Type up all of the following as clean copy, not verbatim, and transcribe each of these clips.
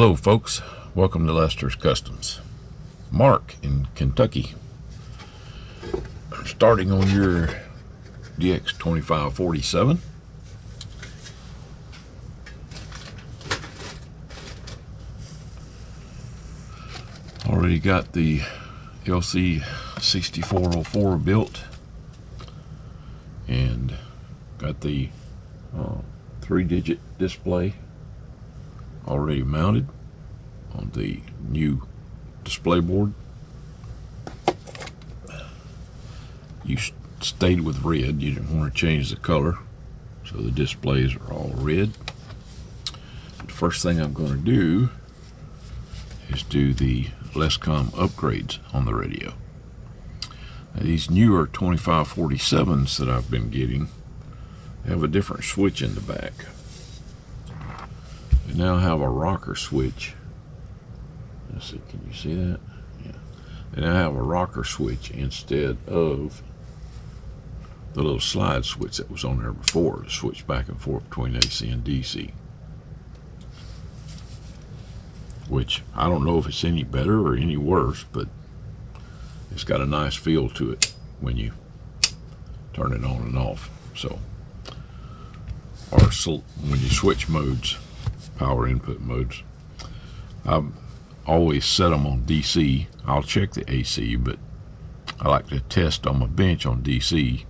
Hello folks, welcome to Lester's Customs. Mark in Kentucky. Starting on your DX2547. Already got the LC6404 built and got the 3-digit display already mounted on the new display board. You stayed with red, you didn't want to change the color, so the displays are all red. The first thing I'm going to do is do the LESCOM upgrades on the radio. Now, these newer 2547s that I've been getting have a different switch in the back. They now have a rocker switch. Let's see, can you see that? Yeah. They now have a rocker switch instead of the little slide switch that was on there before to switch back and forth between AC and DC. Which I don't know if it's any better or any worse, but it's got a nice feel to it when you turn it on and off. So, or when you switch modes, power input modes. I've always set them on DC. I'll check the AC, but I like to test on my bench on DC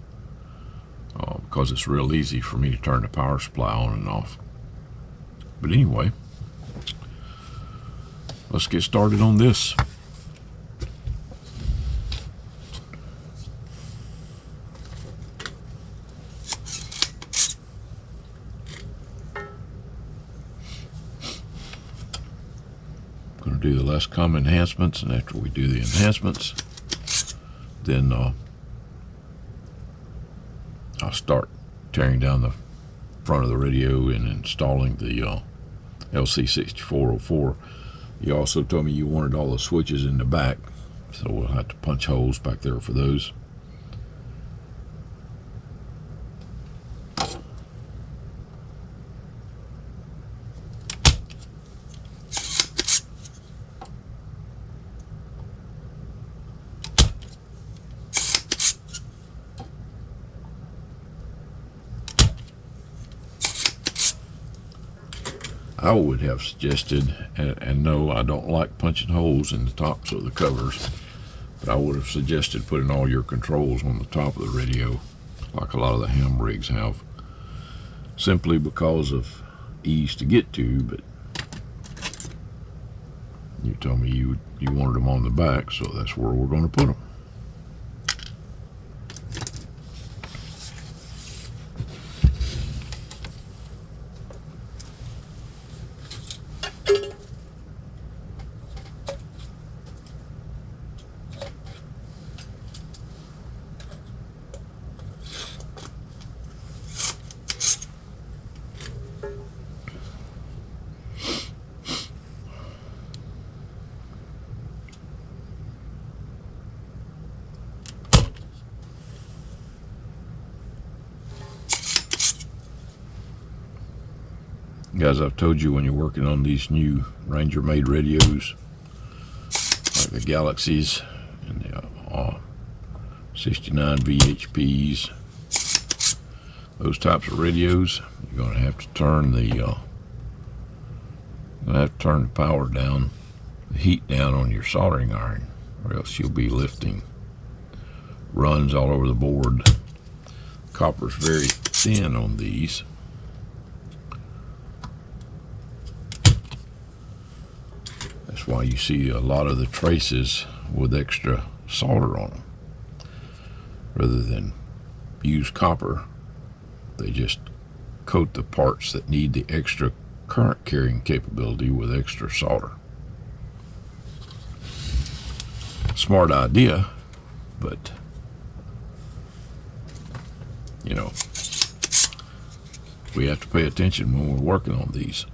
because it's real easy for me to turn the power supply on and off. But anyway, let's get started on this. Going to do the LESCOM enhancements, and after we do the enhancements, then I'll start tearing down the front of the radio and installing the LC6404. You also told me you wanted all the switches in the back, so we'll have to punch holes back there for those. I would have suggested, and no, I don't like punching holes in the tops of the covers, but I would have suggested putting all your controls on the top of the radio, like a lot of the ham rigs have, simply because of ease to get to. But you told me you wanted them on the back, so that's where we're going to put them. Guys, I've told you when you're working on these new Ranger made radios, like the Galaxies and the 69 VHPs, those types of radios, you're going to have to turn the power down, the heat down on your soldering iron, or else you'll be lifting runs all over the board. Copper's very thin on these. That's why you see a lot of the traces with extra solder on them. Rather than use copper, they just coat the parts that need the extra current carrying capability with extra solder. Smart idea, but you know, we have to pay attention when we're working on these.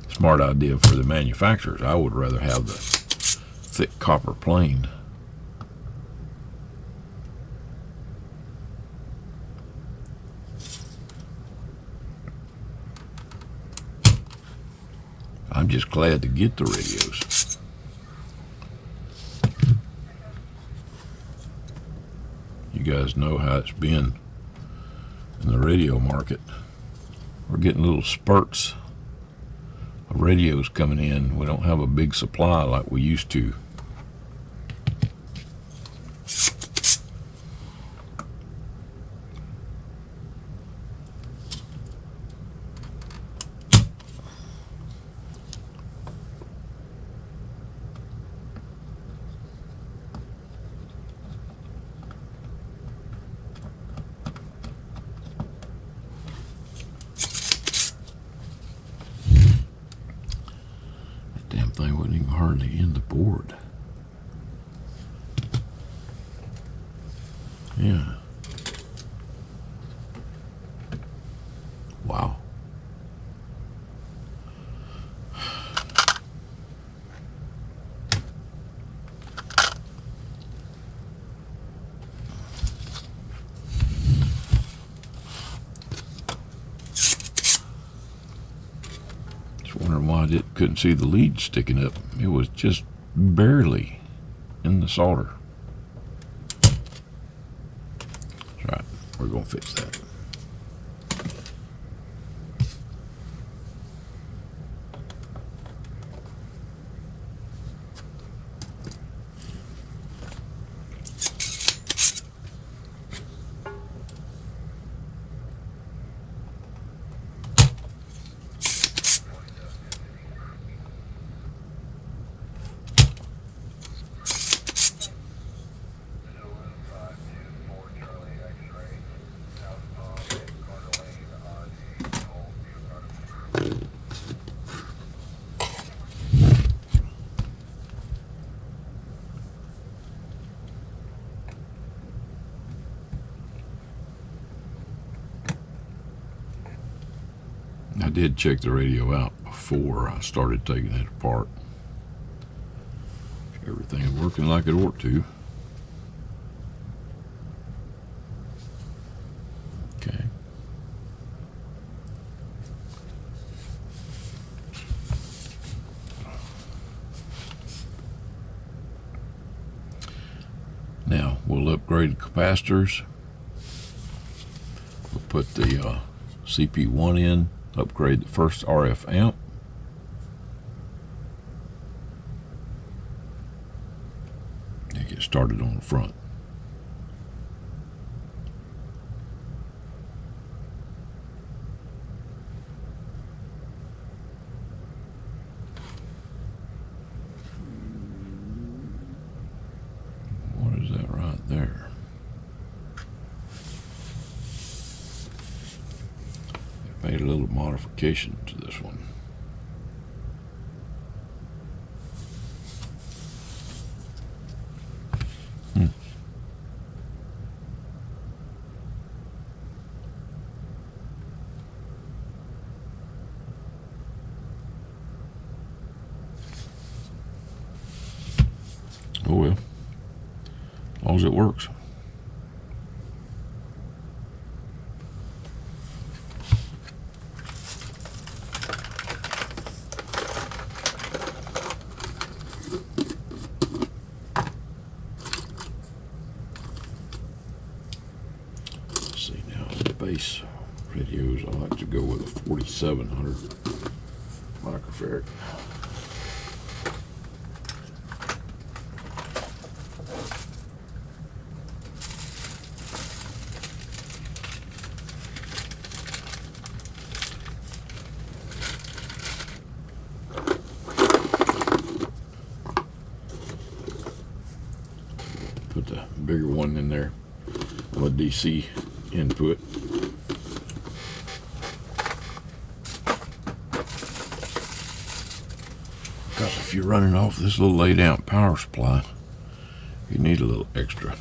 Smart idea for the manufacturers. I would rather have the thick copper plane. I'm just glad to get the radios. You guys know how it's been in the radio market. We're getting little spurts of radios coming in. We don't have a big supply like we used to. Damn thing wasn't even hardly in the board. Yeah. Wow. Wondering why I couldn't see the lead sticking up. It was just barely in the solder. That's right. We're going to fix that. I did check the radio out before I started taking it apart. Everything is working like it ought to. Okay. Now we'll upgrade the capacitors. We'll put the CP1 in. Upgrade the first RF amp. And get started on the front. What is that right there? Made a little modification to this one. Oh well, as long as it works. Base radios, I like to go with a 4700 microfarad. Put the bigger one in there with DC input. Because if you're running off this little 8 amp power supply, you need a little extra.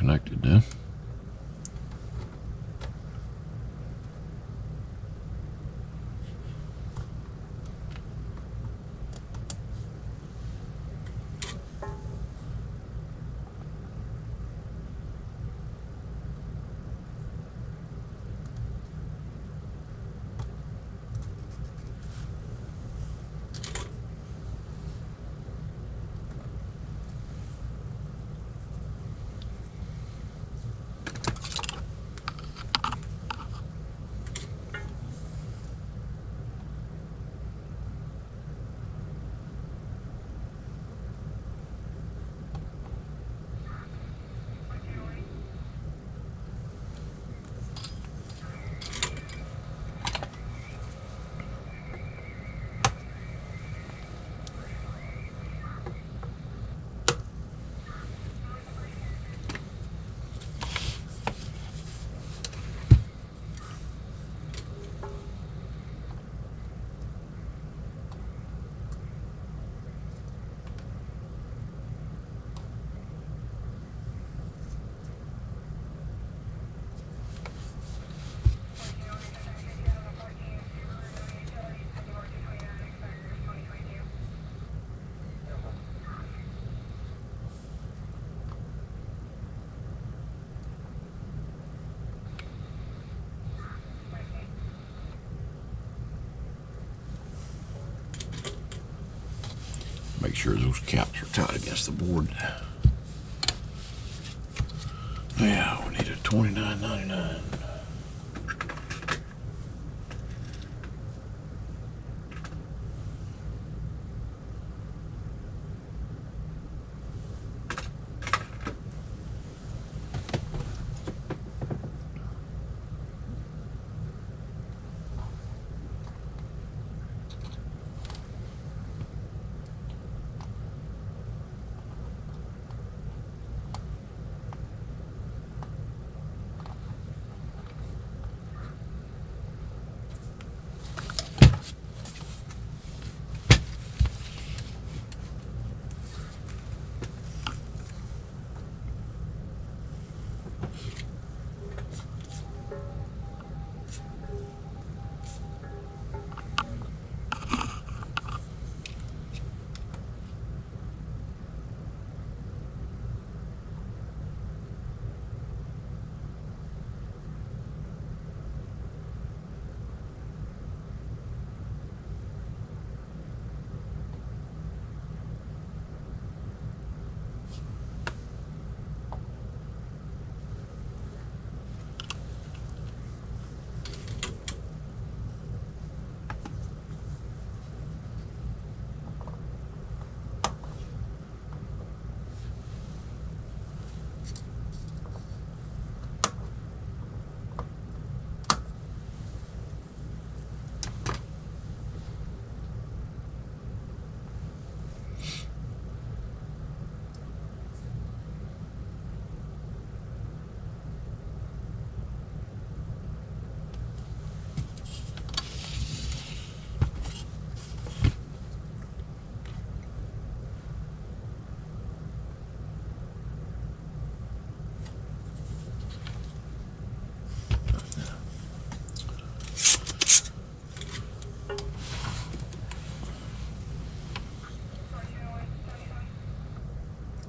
connected now. Make sure those caps are tight against the board. Yeah, we need a $29.99.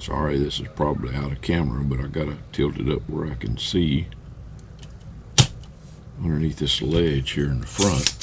Sorry, this is probably out of camera, but I gotta tilt it up where I can see underneath this ledge here in the front.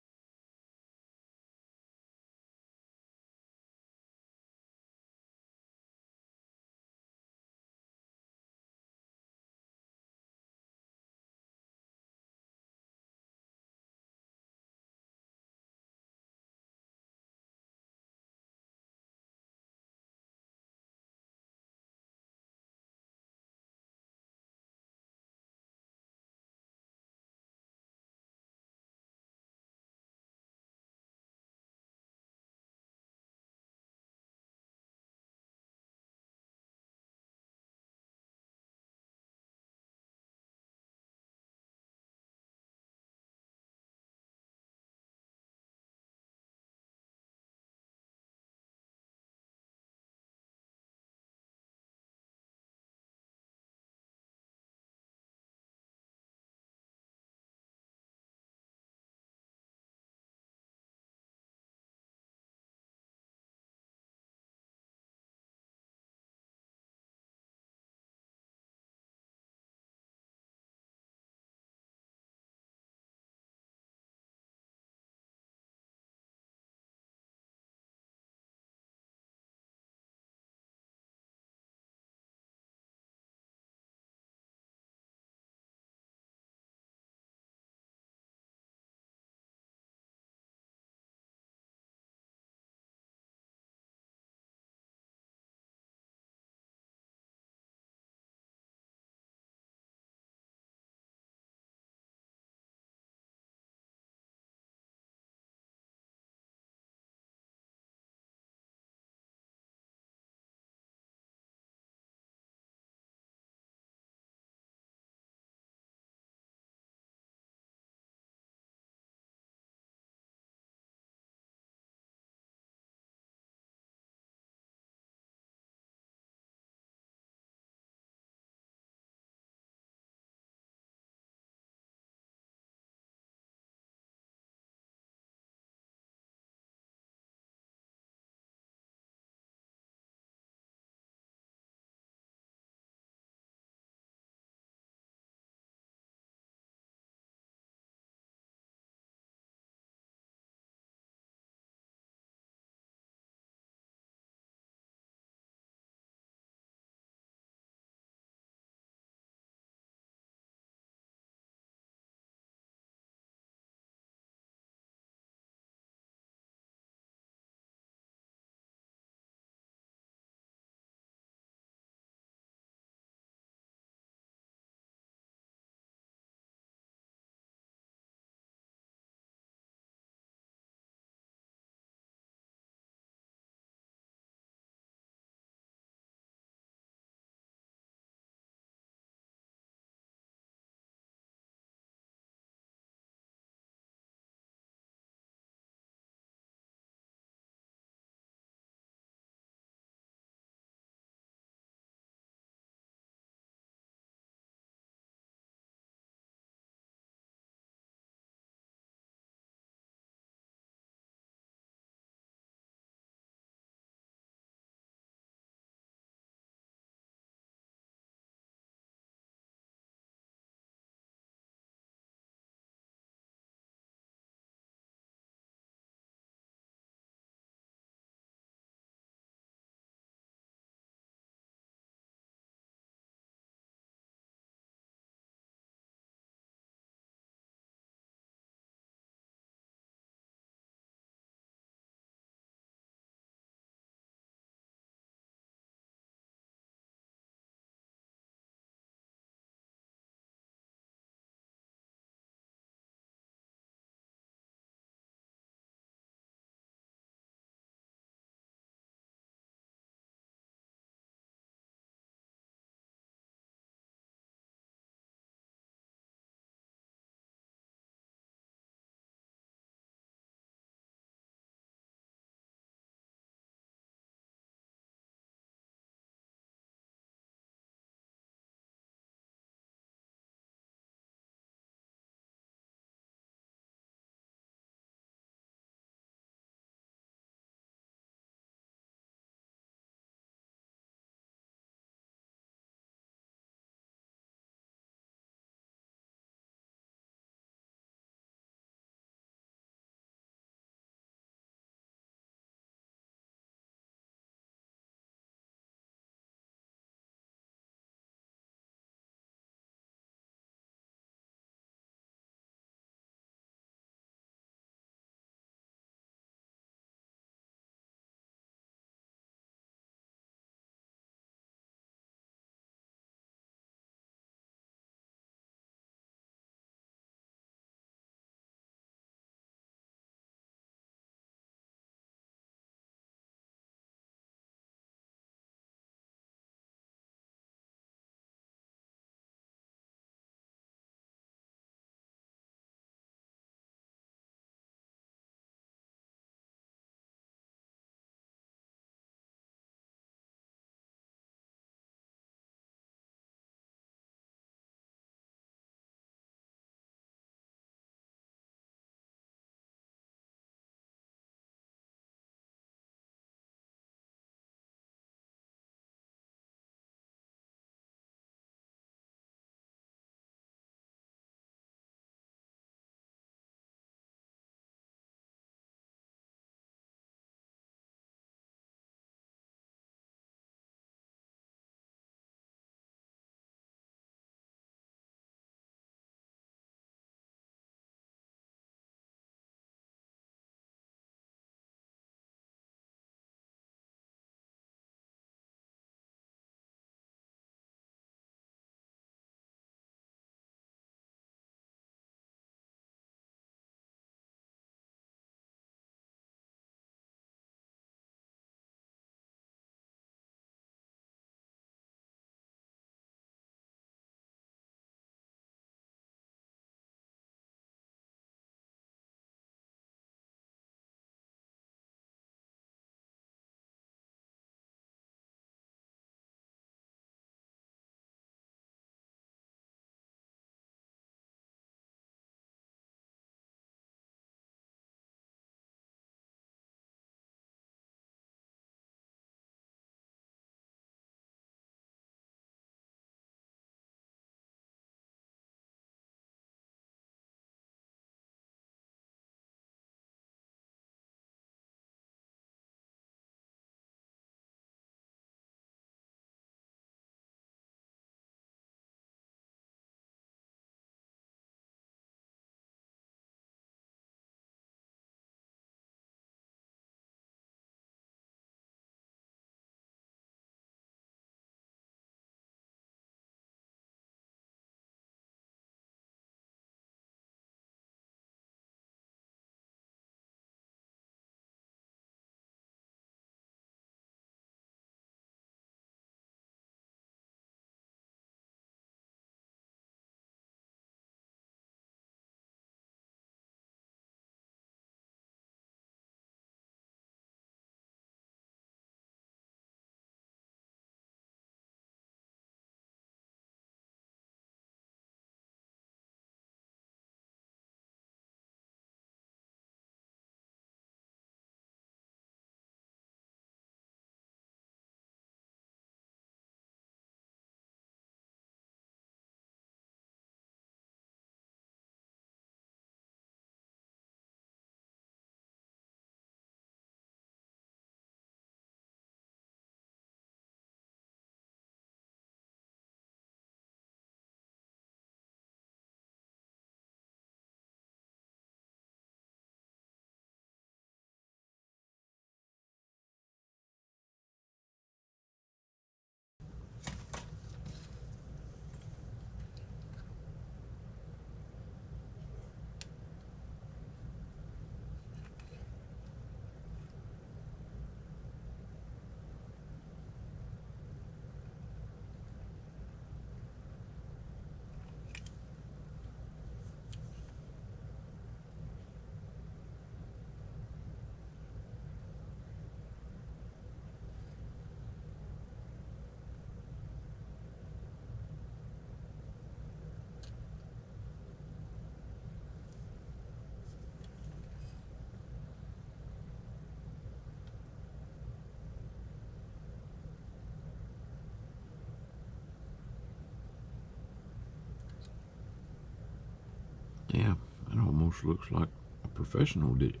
That almost looks like a professional did it.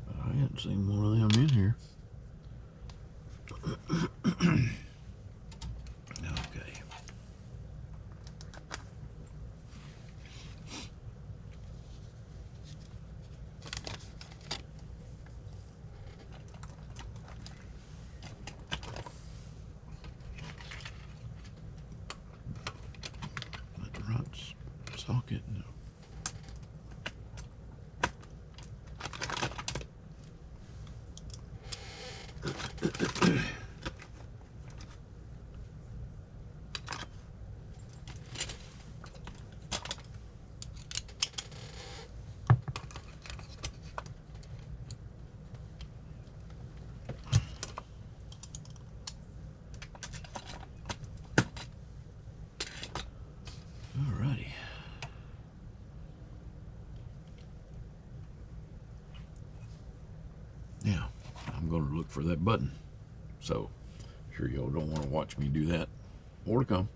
But I hadn't seen one of them in here. Okay. That the right socket? No. Alrighty. Now, I'm going to look for that button. So, sure y'all don't want to watch me do that. More to come.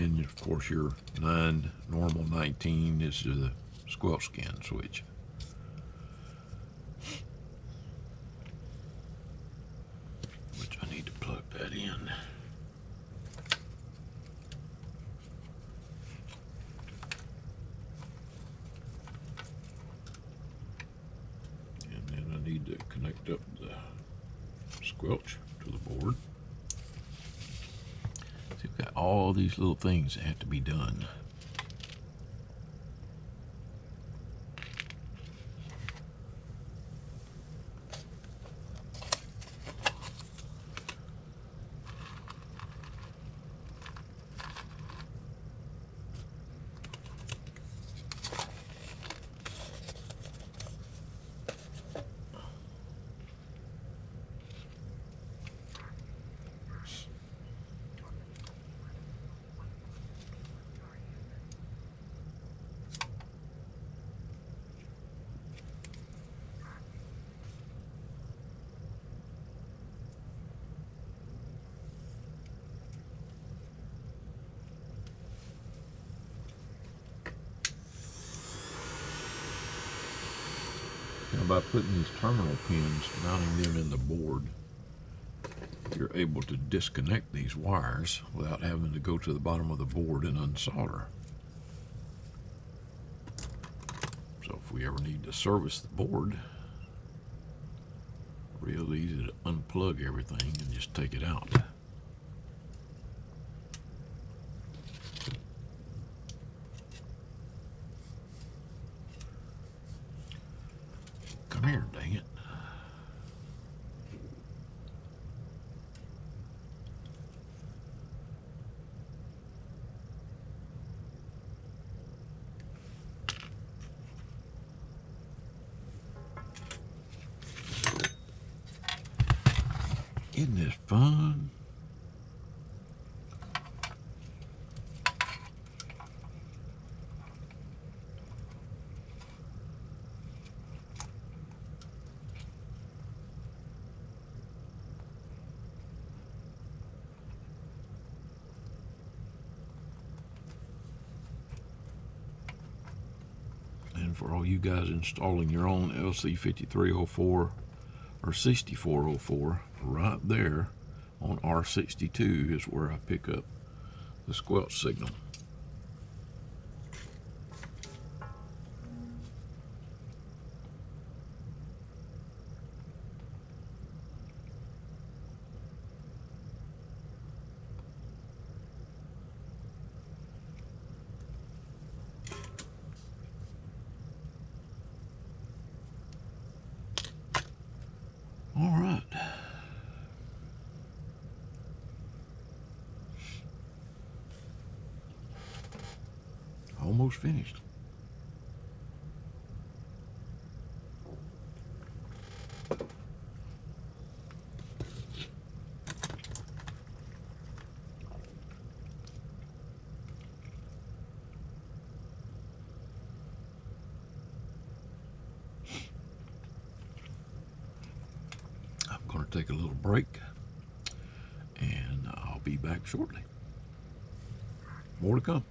And of course your 9 normal 19 is the squelch scan switch. Which I need to plug that in. And then I need to connect up the squelch to the board. So you've got all these little things that have to be done. Now by putting these terminal pins, mounting them in the board, you're able to disconnect these wires without having to go to the bottom of the board and unsolder. So if we ever need to service the board, real easy to unplug everything and just take it out. Come here, dang it. Isn't this fun? And for all you guys installing your own LC5304 or 6404, right there on R62 is where I pick up the squelch signal. All right. Almost finished. I'm going to take a little break and I'll be back shortly. More to come.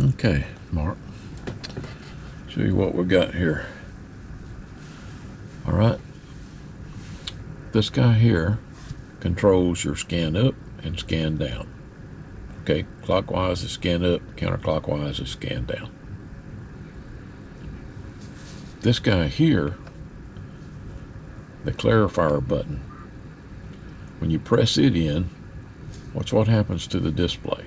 Okay, Mark. Show you what we got here. All right. This guy here controls your scan up and scan down. Okay, clockwise is scan up, counterclockwise is scan down. This guy here, the clarifier button, when you press it in, watch what happens to the display.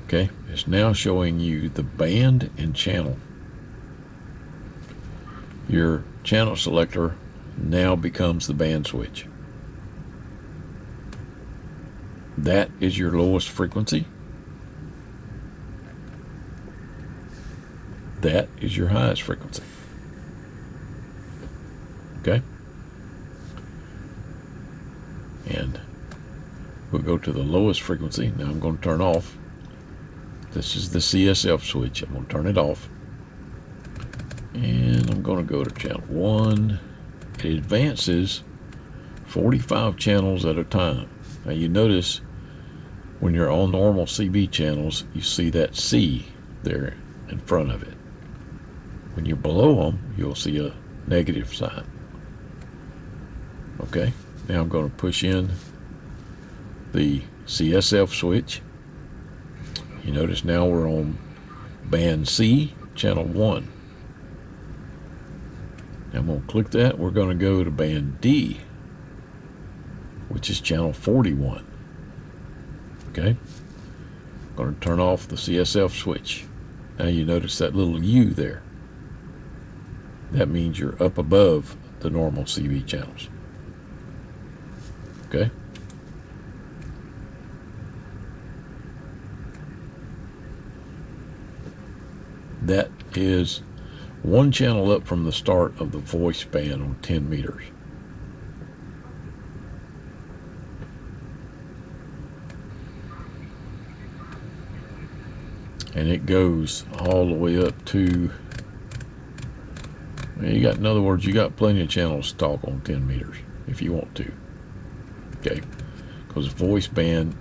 Okay, it's now showing you the band and channel. Your channel selector now becomes the band switch. That is your lowest frequency. That is your highest frequency. Okay? And we'll go to the lowest frequency. Now I'm going to turn off. This is the CSF switch. I'm going to turn it off. And I'm going to go to channel 1. It advances 45 channels at a time. Now you notice when you're on normal CB channels, you see that C there in front of it. When you're below them, you'll see a negative sign. Okay, now I'm going to push in the CSF switch. You notice now we're on band C, channel 1. I'm going to click that. We're going to go to band D, which is channel 41. Okay, I'm going to turn off the CSF switch. Now you notice that little U there. That means you're up above the normal CB channels. Okay. That is one channel up from the start of the voice band on 10 meters. And it goes all the way up to, you got, in other words, you got plenty of channels to talk on 10 meters if you want to. Okay, because the voice band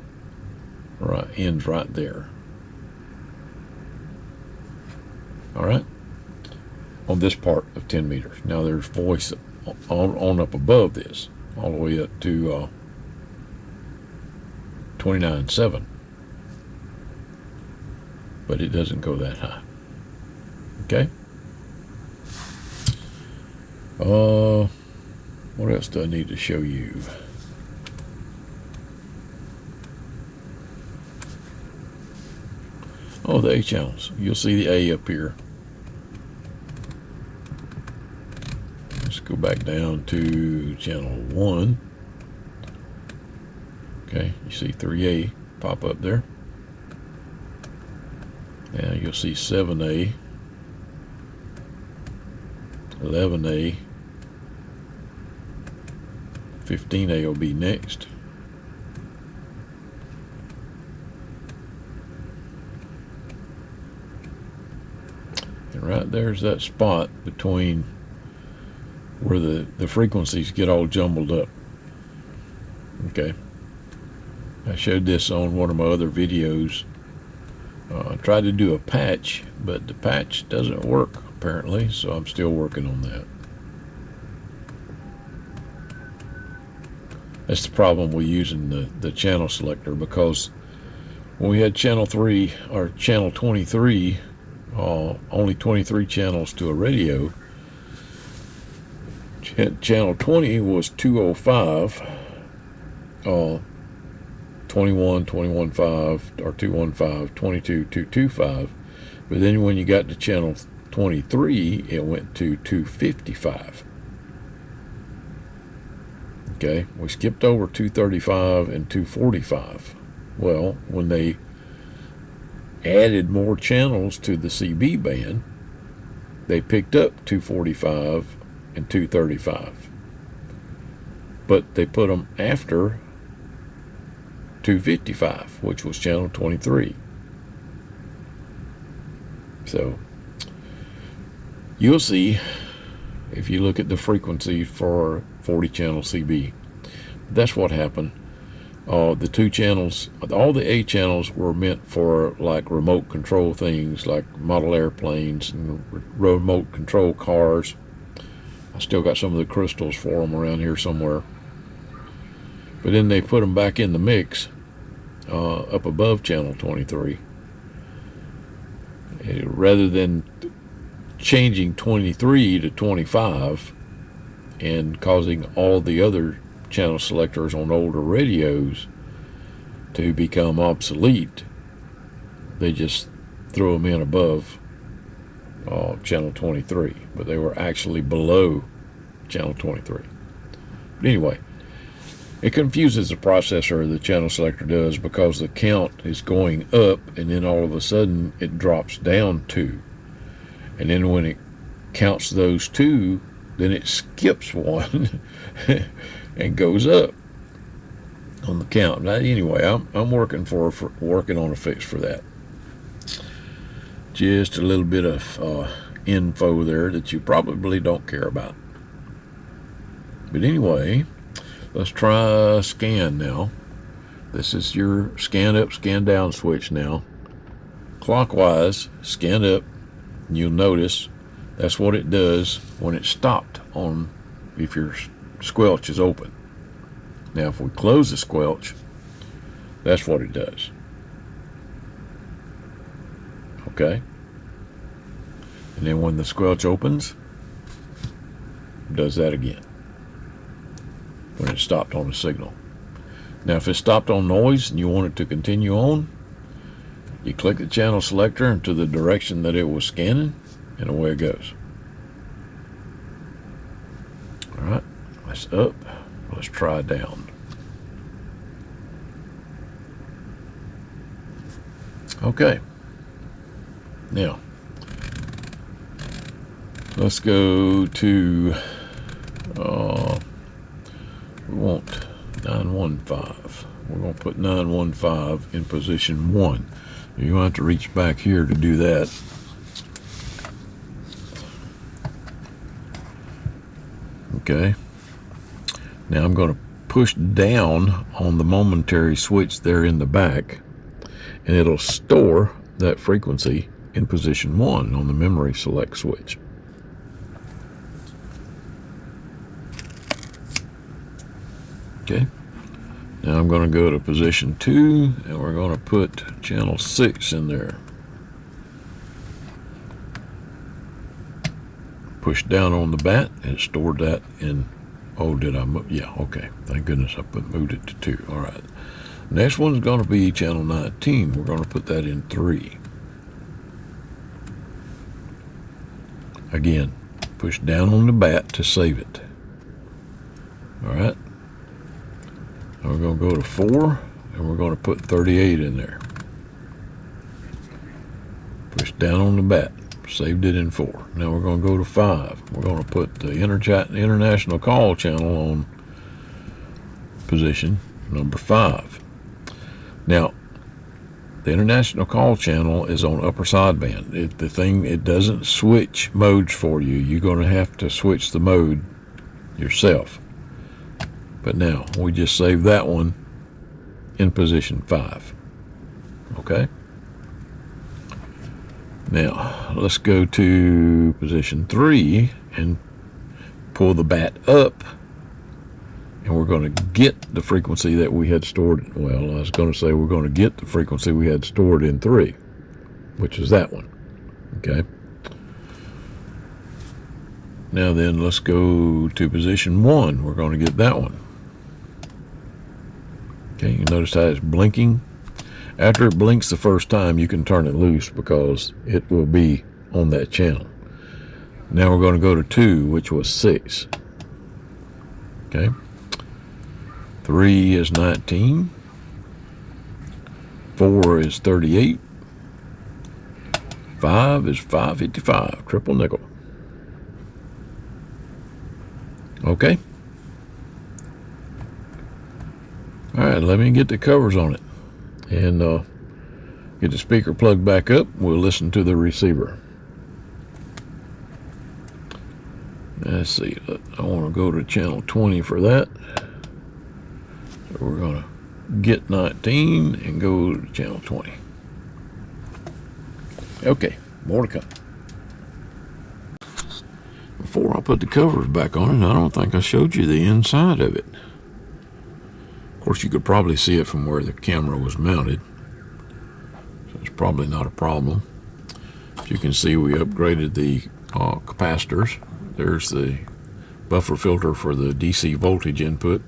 ends right there. All right, on this part of 10 meters. Now there's voice on up above this, all the way up to 29.7. But it doesn't go that high. Okay. What else do I need to show you? Oh, the A channels. You'll see the A up here. Let's go back down to channel 1. Okay, you see 3A pop up there. Now you'll see 7A, 11A, 15A will be next. And right there's that spot between where the frequencies get all jumbled up. Okay. I showed this on one of my other videos. I tried to do a patch, but the patch doesn't work apparently, so I'm still working on that. That's the problem with using the channel selector, because when we had channel 3 or channel 23, only 23 channels to a radio. Channel 20 was 205, 21, 21.5, or 215, 22, 225. But then when you got to channel 23, it went to 255. Okay, we skipped over 235 and 245. Well, when they added more channels to the CB band, they picked up 245 and 235. But they put them after 255, which was channel 23. So you'll see if you look at the frequency for 40 channel CB. That's what happened The 2 channels, all the 8 channels were meant for like remote control things like model airplanes and remote control cars. I still got some of the crystals for them around here somewhere. But then they put them back in the mix up above channel 23. Rather than changing 23 to 25 and causing all the other channel selectors on older radios to become obsolete, they just threw them in above channel 23, but they were actually below channel 23. But anyway, it confuses the processor, the channel selector does, because the count is going up and then all of a sudden it drops down 2, and then when it counts those 2, then it skips 1 and goes up on the count. Now, anyway, I'm working on a fix for that. Just a little bit of info there that you probably don't care about. But anyway, let's try scan now. This is your scan up, scan down switch now. Clockwise, scan up. You'll notice that's what it does when it's stopped on, if your squelch is open. Now if we close the squelch, that's what it does. Okay? And then when the squelch opens, it does that again when it's stopped on a signal. Now if it's stopped on noise and you want it to continue on, you click the channel selector into the direction that it was scanning, and away it goes. Alright, that's up. Let's try down. Okay. Now, let's go to, we want 915. We're going to put 915 in position 1. You're going to have to reach back here to do that. Okay. Now I'm going to push down on the momentary switch there in the back, and it'll store that frequency in position 1 on the memory select switch. Okay. Now I'm going to go to position 2, and we're going to put channel 6 in there. Push down on the bat, and it stored that in. Oh, did I move? Yeah, okay. Thank goodness I moved it to 2. All right. Next one's going to be channel 19. We're going to put that in 3. Again, push down on the bat to save it. All right. Now we're going to go to 4, and we're going to put 38 in there. Push down on the bat. Saved it in 4. Now we're going to go to 5. We're going to put the international call channel on position number 5. Now, the international call channel is on upper sideband. It doesn't switch modes for you. You're going to have to switch the mode yourself. But now, we just saved that one in position 5. Okay? Now, let's go to position 3 and pull the bat up, and we're going to get the frequency that we had stored. Well, I was going to say we're going to get the frequency we had stored in 3, which is that one. Okay. Now then, let's go to position 1. We're going to get that one. Okay, you notice how it's blinking. After it blinks the first time, you can turn it loose because it will be on that channel. Now we're going to go to 2, which was 6. Okay. 3 is 19. 4 is 38. 5 is 555, triple nickel. Okay. All right, let me get the covers on it and get the speaker plugged back up. We'll listen to the receiver. Let's see, I want to go to channel 20 for that. So we're going to get 19 and go to channel 20. Okay, more to come. Before I put the covers back on it, I don't think I showed you the inside of it. Of course, you could probably see it from where the camera was mounted, so it's probably not a problem. As you can see, we upgraded the capacitors. There's the buffer filter for the DC voltage input.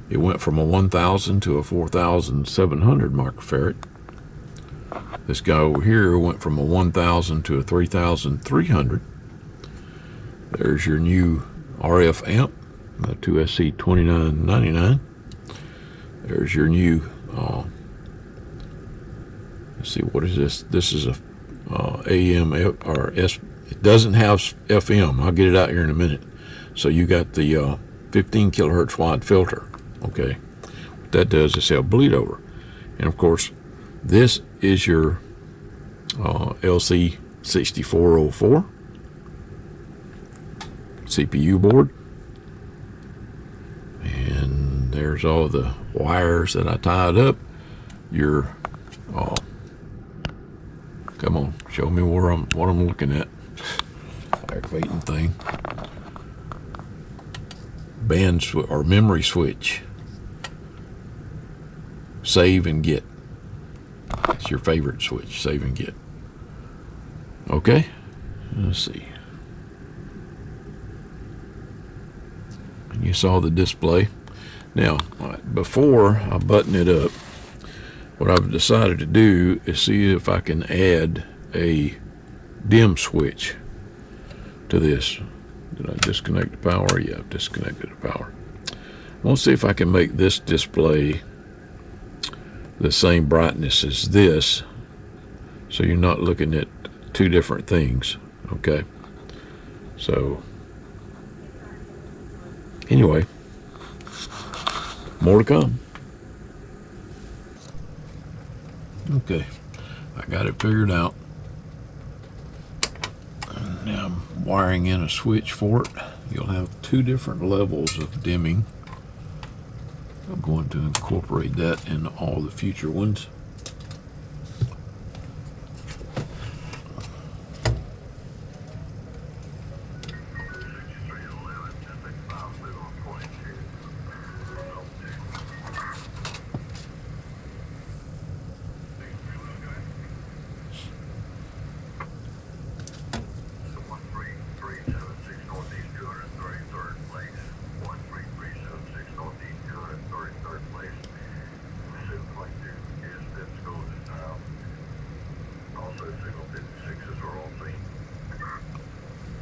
It went from a 1000 to a 4700 microfarad. This guy over here went from a 1000 to a 3300. There's your new RF amp, the 2SC2999. There's your new, let's see, what is this? This is a AM or S. It doesn't have FM. I'll get it out here in a minute. So you got the 15 kilohertz wide filter. Okay, what that does is have bleed over. And of course, this is your LC6404 CPU board. And there's all the wires that I tied up. Your come on, show me what I'm looking at. Aggravating thing. Band or memory switch. Save and get. It's your favorite switch, save and get. Okay, let's see. You saw the display. Now, before I button it up, what I've decided to do is see if I can add a dim switch to this. Did I disconnect the power? Yeah, I've disconnected the power. I want to see if I can make this display the same brightness as this, so you're not looking at two different things. Okay, so anyway, more to come. Okay, I got it figured out. And now I'm wiring in a switch for it. You'll have two different levels of dimming. I'm going to incorporate that in all the future ones.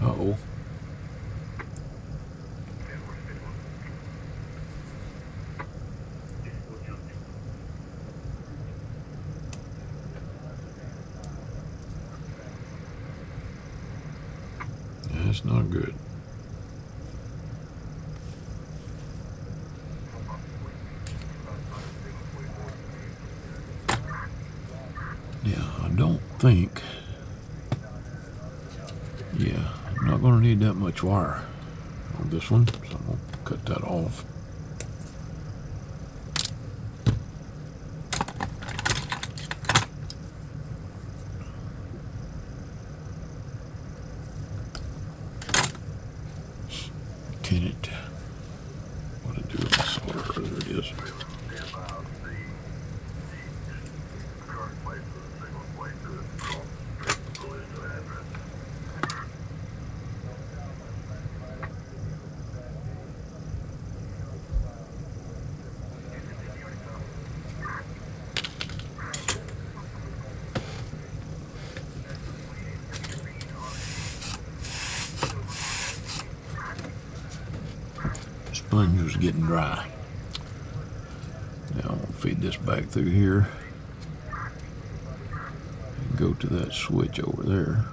Uh-oh. That's not good. Yeah, I don't think. Yeah, I'm not going to need that much wire on this one, so I'm going to cut that off. Tin it. What to do with the solder? There it is. Sponge was getting dry. Now I'm going to feed this back through here and go to that switch over there.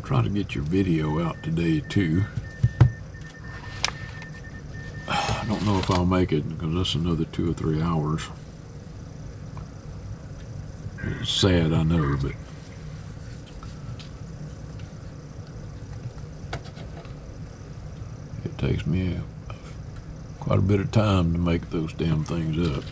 try to get your video out today too. I don't know if I'll make it because that's another 2 or 3 hours. It's sad, I know, but it takes me quite a bit of time to make those damn things up.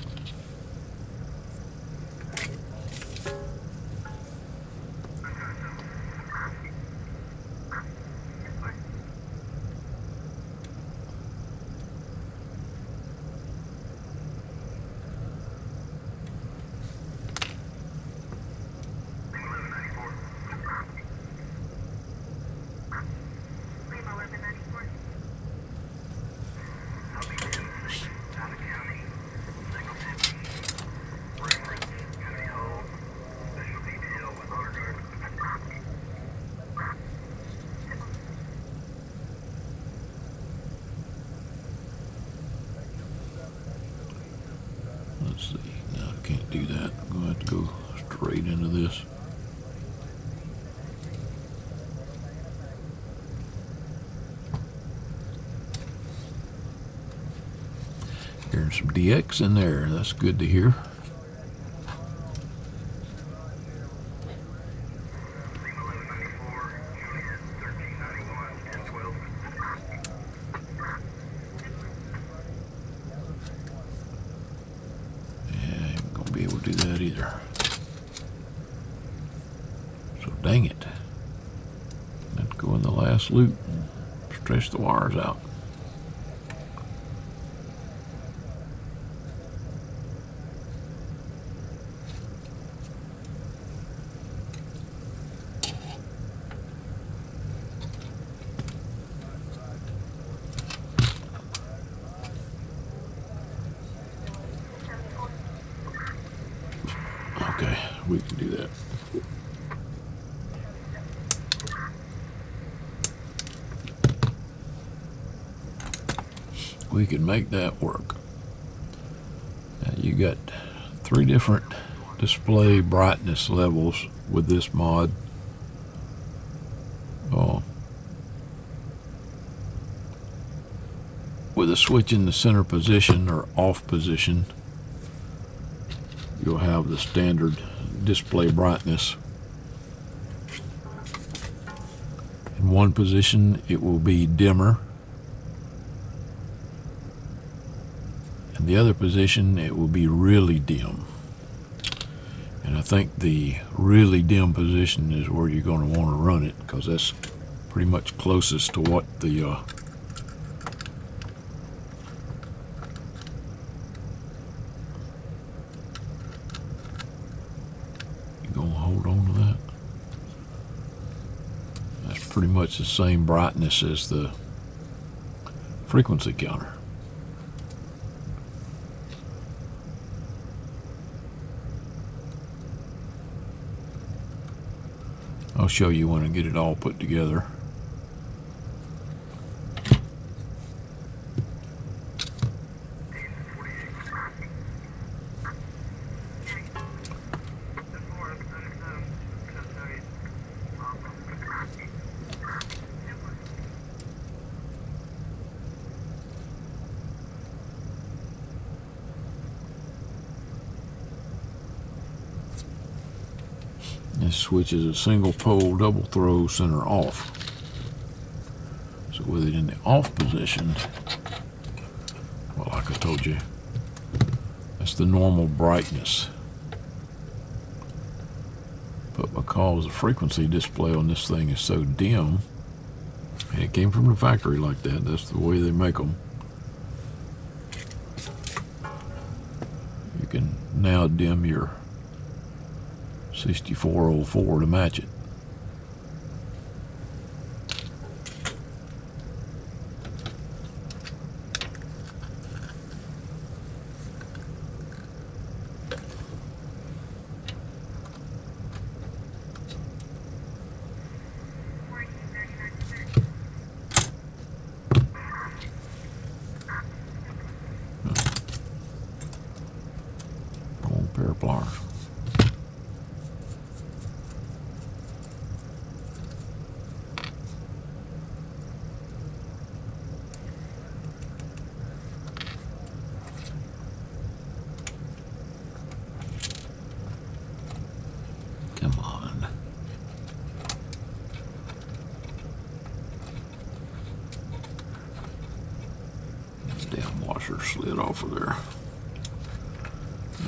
Let's see. No, I can't do that. I'm going to have to go straight into this. Hearing some DX in there. That's good to hear. Be able to do that either. So dang it. Let's go in the last loop and stretch the wires out. Okay, we can do that. We can make that work. Now you got 3 different display brightness levels with this mod. With a switch in the center position or off position, you'll have the standard display brightness. In one position, it will be dimmer. In the other position, it will be really dim. And I think the really dim position is where you're going to want to run it, because that's pretty much closest to what the you gonna hold on to that. That's pretty much the same brightness as the frequency counter. I'll show you when I get it all put together. This switch is a single pole double throw center off. So with it in the off position, well, like I told you, that's the normal brightness. But because the frequency display on this thing is so dim, and it came from the factory like that, that's the way they make them, you can now dim your 6404 to match it. Pair of pliers. slid off of there.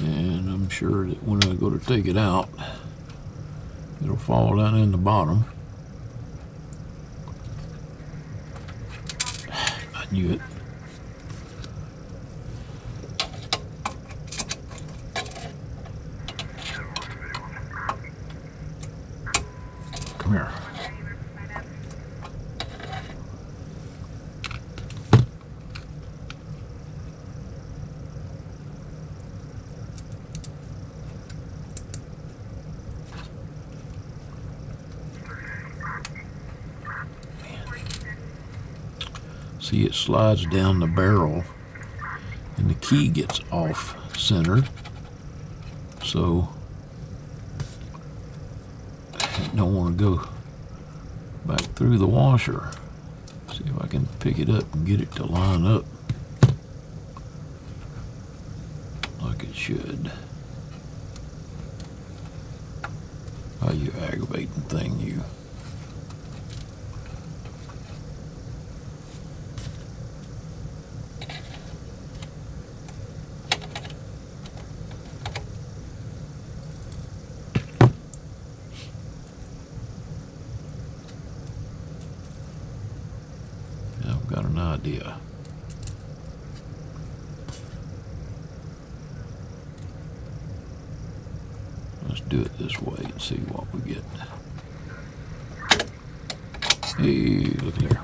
And I'm sure that when I go to take it out, it'll fall down in the bottom. I knew it. Come here. See, it slides down the barrel and the key gets off center, so I don't want to go back through the washer. See if I can pick it up and get it to line up like it should. Oh, you aggravating thing, you. I've got an idea. Let's do it this way and see what we get. Hey, look there.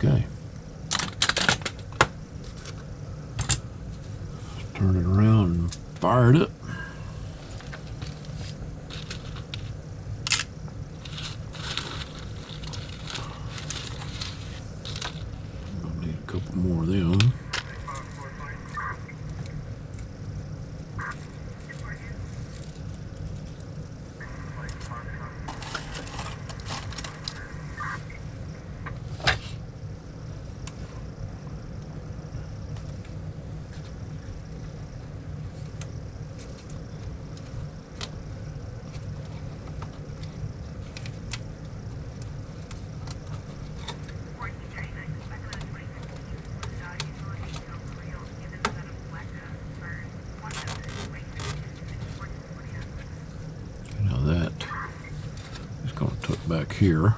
Okay. Turn it around and fire it up. I'll need a couple more of them. Back here.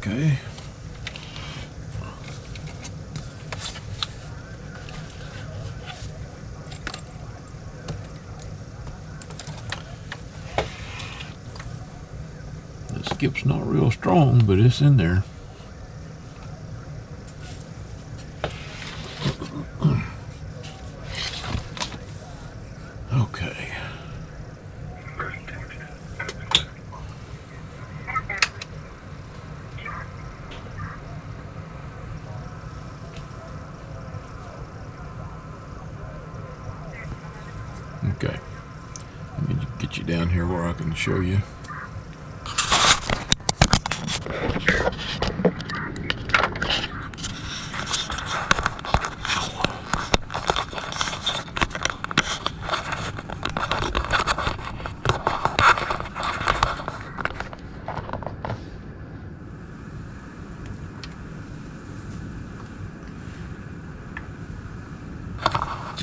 Okay. The skip's not real strong, but it's in there. get you down here where I can show you.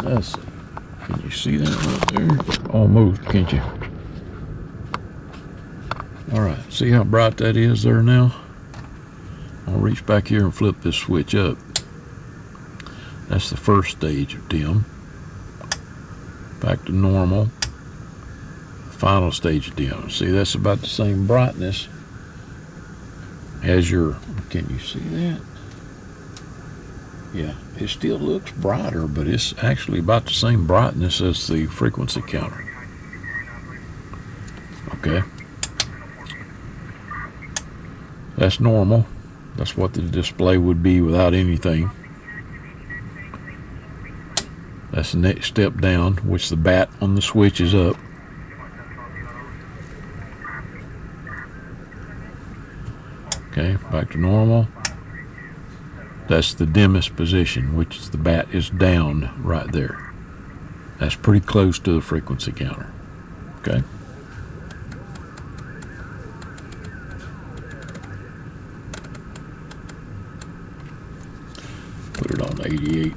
Let's see. Can you see that right there? Almost, can't you? Alright, see how bright that is there now? I'll reach back here and flip this switch up. That's the first stage of dim. Back to normal. Final stage of dim. See, that's about the same brightness as your... Can you see that? Yeah, it still looks brighter, but it's actually about the same brightness as the frequency counter. Okay. That's normal. That's what the display would be without anything. That's the next step down, which the bat on the switch is up. Okay, back to normal. That's the dimmest position, which is the bat is down right there. That's pretty close to the frequency counter. Okay. Put it on 88.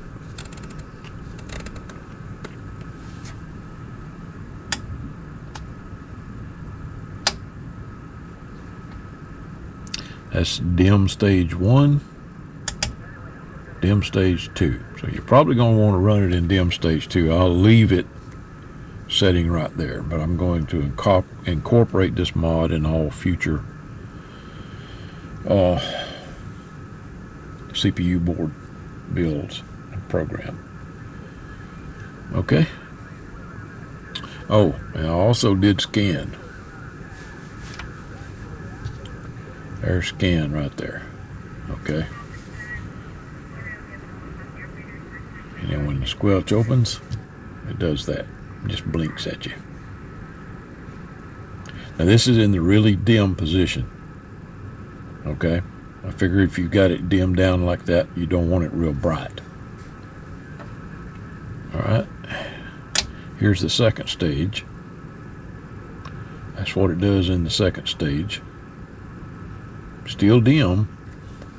That's dim stage 1. Dim stage 2. So you're probably going to want to run it in dim stage 2. I'll leave it setting right there, but I'm going to incorporate this mod in all future CPU board builds and program. Okay. Oh, and I also did scan. There's scan right there. Okay. And then when the squelch opens, it does that. It just blinks at you. Now this is in the really dim position. Okay? I figure if you've got it dimmed down like that, you don't want it real bright. Alright. Here's the second stage. That's what it does in the second stage. Still dim,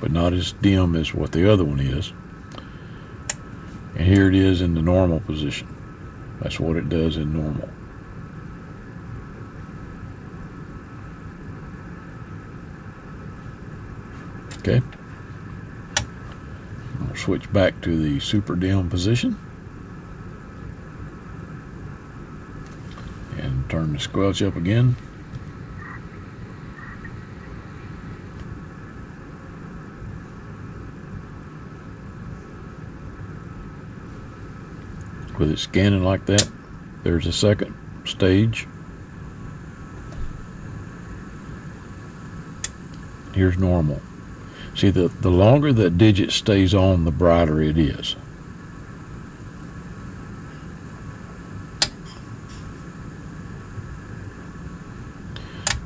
but not as dim as what the other one is. And here it is in the normal position. That's what it does in normal. Okay. I'll switch back to the super dim position. And turn the squelch up again. With it scanning like that, there's a second stage. Here's normal. See, the longer that digit stays on, the brighter it is.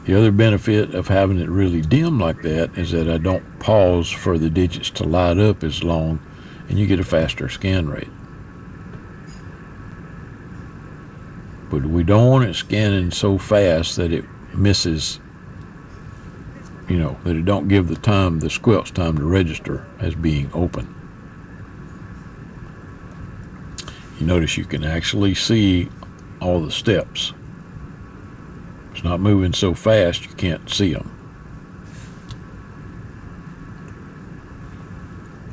The other benefit of having it really dim like that is that I don't pause for the digits to light up as long, and you get a faster scan rate. But we don't want it scanning so fast that it misses, you know, that it don't give the squelch time to register as being open. You notice you can actually see all the steps. It's not moving so fast you can't see them.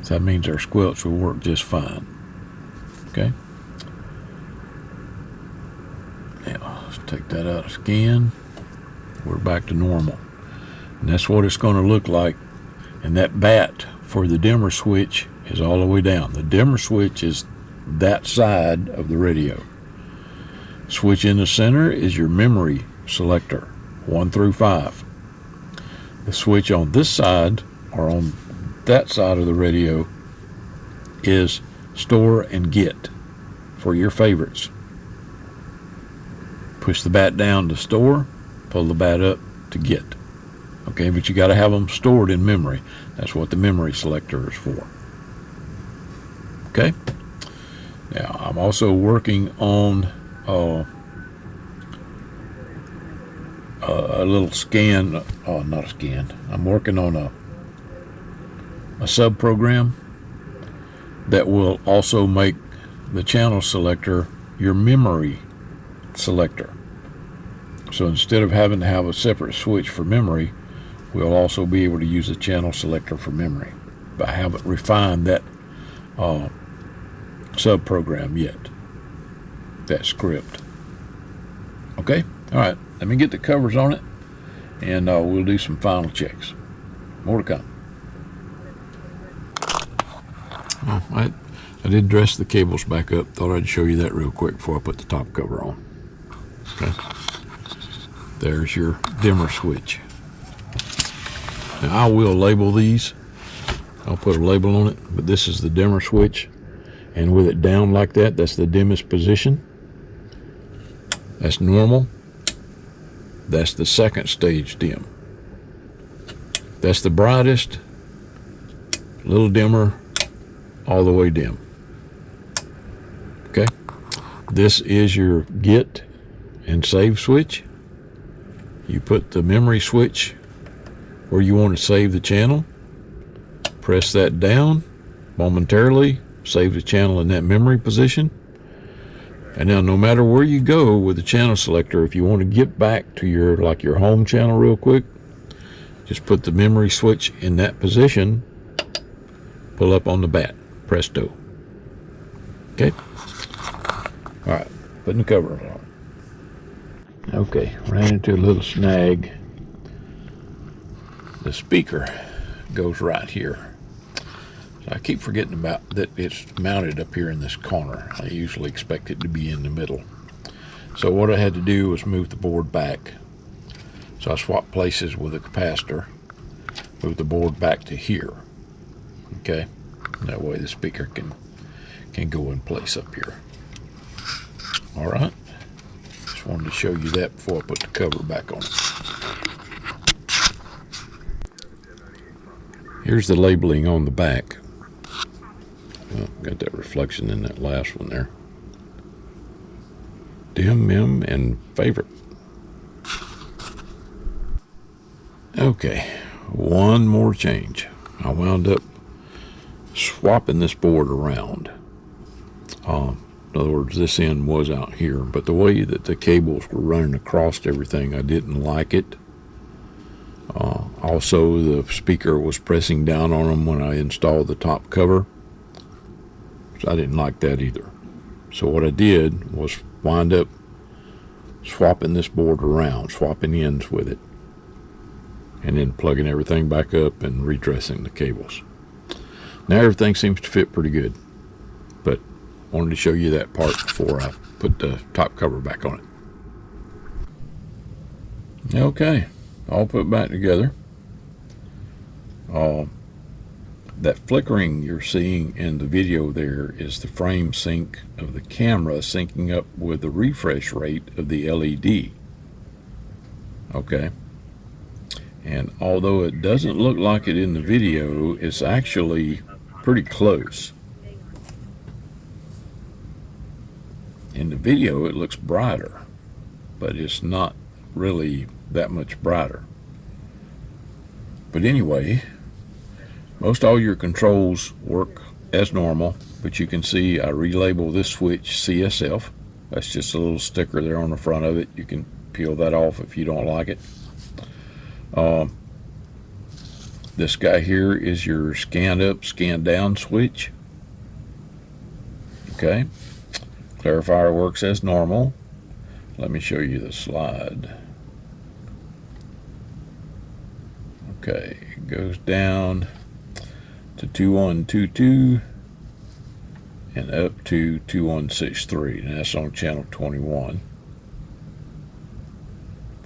So that means our squelch will work just fine. Okay? Now, let's take that out of scan. We're back to normal. And that's what it's going to look like. And that bat for the dimmer switch is all the way down. The dimmer switch is that side of the radio. Switch in the center is your memory selector, 1 through 5. The switch on this side, or on that side of the radio, is store and get for your favorites. Push the bat down to store, pull the bat up to get. Okay, but you got to have them stored in memory. That's what the memory selector is for. Okay. Now I'm also working on a little scan. Oh, not a scan. I'm working on a sub program that will also make the channel selector your memory selector. So instead of having to have a separate switch for memory, we'll also be able to use a channel selector for memory. But I haven't refined that sub program yet, that script. Okay, all right, let me get the covers on it, and we'll do some final checks. More to come. Well, I did dress the cables back up. Thought I'd show you that real quick before I put the top cover on. Okay, there's your dimmer switch. Now I will label these. I'll put a label on it, but this is the dimmer switch, and with it down like that, that's the dimmest position. That's normal. That's the second stage dim. That's the brightest, a little dimmer, all the way dim. Okay, this is your get and save switch. You put the memory switch where you want to save the channel, press that down momentarily, save the channel in that memory position. And now no matter where you go with the channel selector, if you want to get back to your your home channel real quick, just put the memory switch in that position, pull up on the bat, presto. Okay, all right, putting the cover on. Okay, ran into a little snag. The speaker goes right here. So I keep forgetting about that it's mounted up here in this corner. I usually expect it to be in the middle. So what I had to do was move the board back. So I swapped places with a capacitor, move the board back to here. Okay, that way the speaker can go in place up here. All right, just wanted to show you that before I put the cover back on. Here's the labeling on the back. Well, got that reflection in that last one there. Dim, mem, and favorite. Okay, one more change. I wound up swapping this board around. In other words, this end was out here, but the way that the cables were running across everything, I didn't like it. Also, the speaker was pressing down on them when I installed the top cover, so I didn't like that either. So what I did was wind up swapping this board around, swapping ends with it, and then plugging everything back up and redressing the cables. Now everything seems to fit pretty good, but I wanted to show you that part before I put the top cover back on it. Okay, all put back together. That flickering you're seeing in the video there is the frame sync of the camera syncing up with the refresh rate of the LED. Okay, and although it doesn't look like it in the video, it's actually pretty close. In the video it looks brighter, but it's not really that much brighter. But anyway, most all your controls work as normal, but you can see I relabel this switch CSF. That's just a little sticker there on the front of it. You can peel that off if you don't like it. This guy here is your scan up, scan down switch. Okay, clarifier works as normal. Let me show you the slide. Okay, it goes down to 2122 and up to 2163, and that's on channel 21.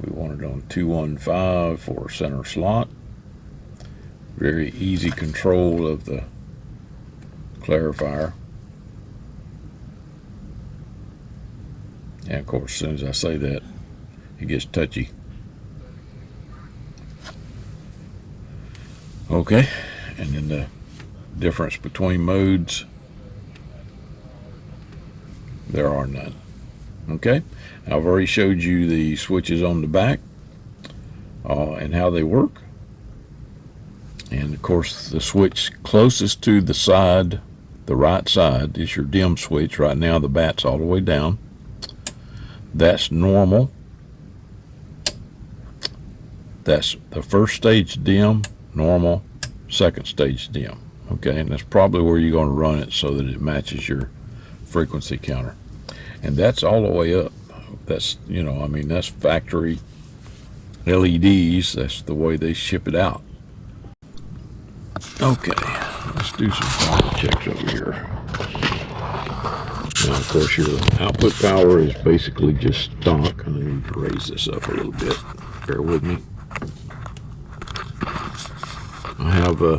We want it on 215 for center slot. Very easy control of the clarifier. And of course, as soon as I say that, it gets touchy. Okay, and then the difference between modes, there are none. Okay, I've already showed you the switches on the back and how they work. And of course, the switch closest to the side, the right side, is your dim switch. Right now the bat's all the way down. That's normal. That's the first stage dim, normal, second stage dim. Okay, and that's probably where you're going to run it so that it matches your frequency counter. And that's all the way up. That's, you know, I mean, that's factory LEDs. That's the way they ship it out. Okay, let's do some power checks over here. Now, of course, your output power is basically just stock. I need to raise this up a little bit. Bear with me. I have a,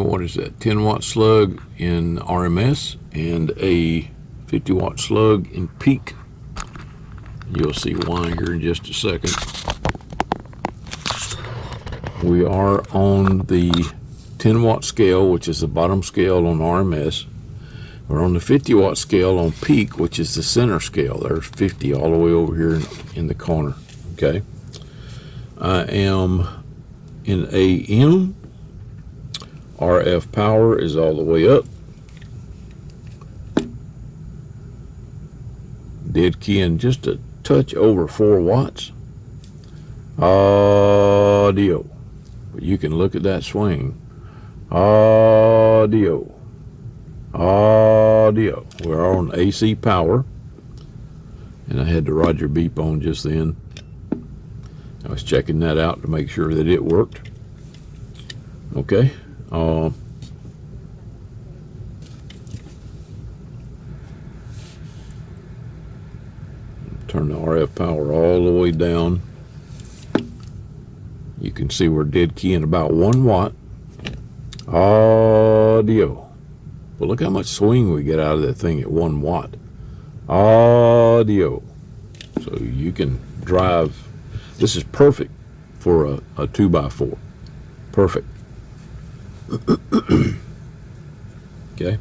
what is that, 10 watt slug in RMS and a 50 watt slug in peak. You'll see why here in just a second. We are on the 10 watt scale, which is the bottom scale on RMS. We're on the 50 watt scale on peak, which is the center scale. There's 50 all the way over here in the corner. Okay. I am in AM. RF power is all the way up. Dead keying just a touch over 4 watts. Audio. But you can look at that swing. Audio. Audio. We're on AC power. And I had the Roger beep on just then. I was checking that out to make sure that it worked. Okay. Turn the RF power all the way down. You can see we're dead keying about 1 watt. Audio. Well, look how much swing we get out of that thing at 1 watt. Audio. So you can drive. This is perfect for a 2x4. Perfect. Okay.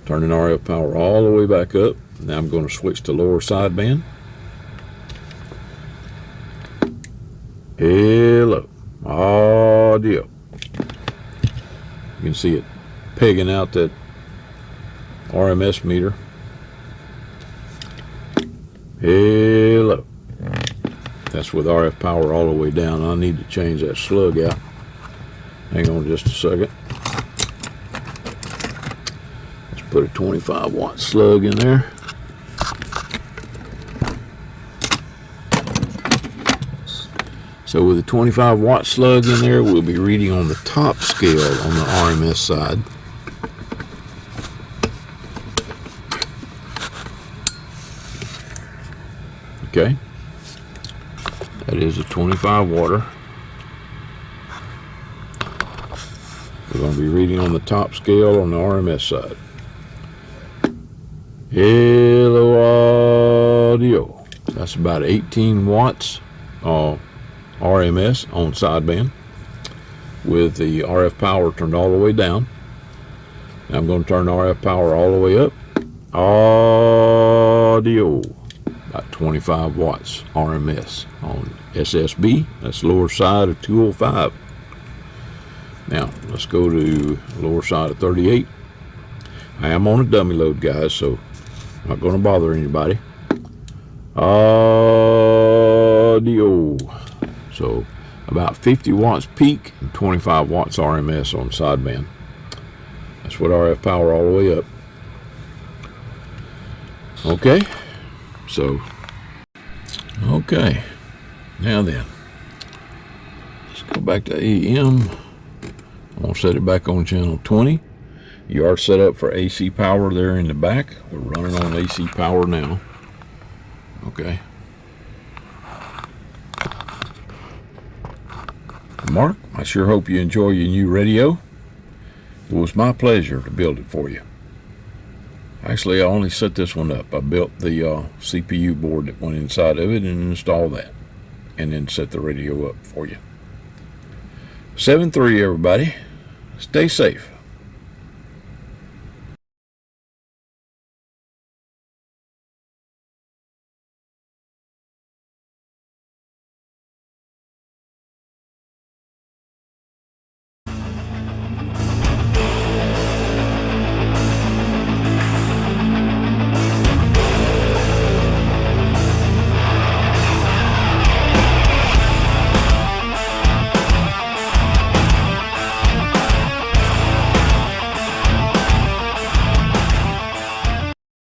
Turning RF power all the way back up. Now I'm going to switch to lower sideband. Hello. Audio. You can see it pegging out that RMS meter. Hello. That's with RF power all the way down. I need to change that slug out. Hang on just a second. Let's put a 25 watt slug in there. So with a 25 watt slug in there, we'll be reading on the top scale on the RMS side. Okay. That is a 25 watter. We're going to be reading on the top scale on the RMS side. Hello audio. That's about 18 watts RMS on sideband with the RF power turned all the way down. Now I'm going to turn the RF power all the way up. Audio. About 25 watts RMS on SSB. That's lower side of 205. Now let's go to lower side of 38. I am on a dummy load, guys, so I'm not going to bother anybody. Audio. So about 50 watts peak and 25 watts RMS on sideband. That's what RF power all the way up. Okay. So, okay, now then, let's go back to AM. I'm going to set it back on channel 20. You are set up for AC power there in the back. We're running on AC power now. Okay. Mark, I sure hope you enjoy your new radio. It was my pleasure to build it for you. Actually, I only set this one up. I built the CPU board that went inside of it and installed that, and then set the radio up for you. 7-3, everybody. Stay safe.